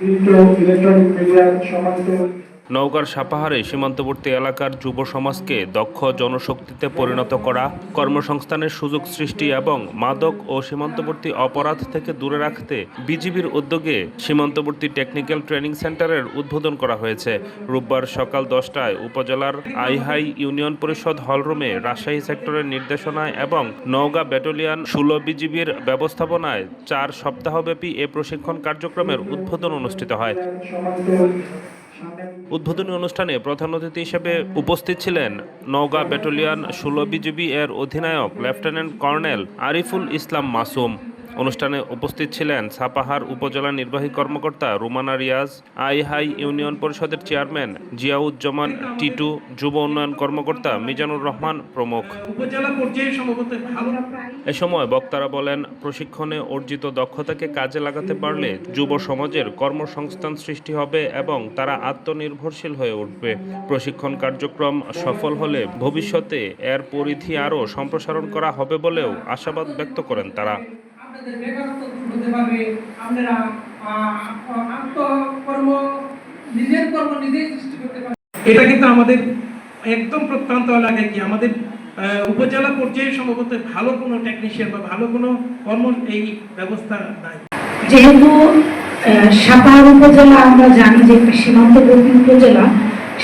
Electronic মিডিয়ার সম্মানিত নওগাঁর সাপাহারে সীমান্তবর্তী এলাকার যুব সমাজকে দক্ষ জনশক্তিতে পরিণত করা, কর্মসংস্থানের সুযোগ সৃষ্টি এবং মাদক ও সীমান্তবর্তী অপরাধ থেকে দূরে রাখতে বিজিবির উদ্যোগে সীমান্তবর্তী টেকনিক্যাল ট্রেনিং সেন্টারের উদ্বোধন করা হয়েছে। রোববার সকাল 10টায় উপজেলার আইহাই ইউনিয়ন পরিষদ হলরুমে রাজশাহী সেক্টরের নির্দেশনায় এবং নওগাঁ ব্যাটালিয়ন 16 বিজিবির ব্যবস্থাপনায় 4 সপ্তাহব্যাপী এ প্রশিক্ষণ কার্যক্রমের উদ্বোধন অনুষ্ঠিত হয়। উদ্বোধনী অনুষ্ঠানে প্রধান অতিথি হিসেবে উপস্থিত ছিলেন নওগাঁ ব্যাটালিয়ন 16 বিজিবি এর অধিনায়ক লেফটেন্যান্ট কর্নেল আরিফুল ইসলাম মাসুম। অনুষ্ঠানে উপস্থিত ছিলেন সাপাহার উপজেলা নির্বাহী কর্মকর্তা রুমানা রিয়াজ, আইহাই ইউনিয়ন পরিষদের চেয়ারম্যান জিয়াউজ্জামান টিটু, যুব উন্নয়ন কর্মকর্তা মিজানুর রহমান প্রমুখ। এ সময় বক্তারা বলেন, প্রশিক্ষণে অর্জিত দক্ষতাকে কাজে লাগাতে পারলে যুব সমাজের কর্মসংস্থান সৃষ্টি হবে এবং তারা আত্মনির্ভরশীল হয়ে উঠবে। প্রশিক্ষণ কার্যক্রম সফল হলে ভবিষ্যতে এর পরিধি আরও সম্প্রসারণ করা হবে বলেও আশাবাদ ব্যক্ত করেন তারা। এটা কিন্তু আমাদের একদম প্রত্যন্ত এলাকায় কি আমাদের উপজেলা পর্যায়ে সম্ভবত ভালো কোনো টেকনিশিয়ান বা ভালো কোনো এই ব্যবস্থা নাই। যেহেতু সাপাহার উপজেলা আমরা জানি যে একটা সীমান্তবর্তী উপজেলা,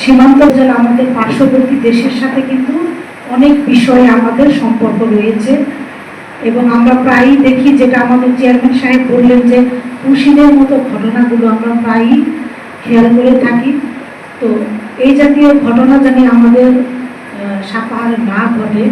সীমান্ত জেলা আমাদের পার্শ্ববর্তী দেশের সাথে কিন্তু অনেক বিষয়ে আমাদের সম্পর্ক রয়েছে এবং আমরা প্রায়ই দেখি, যেটা আমাদের চেয়ারম্যান সাহেব বললেন যে কুশিনের মতো ঘটনাগুলো আমরা প্রায়ই খেয়াল করে থাকি। তো এই জাতীয় ঘটনা জানি আমাদের সাপাহারে না ঘটে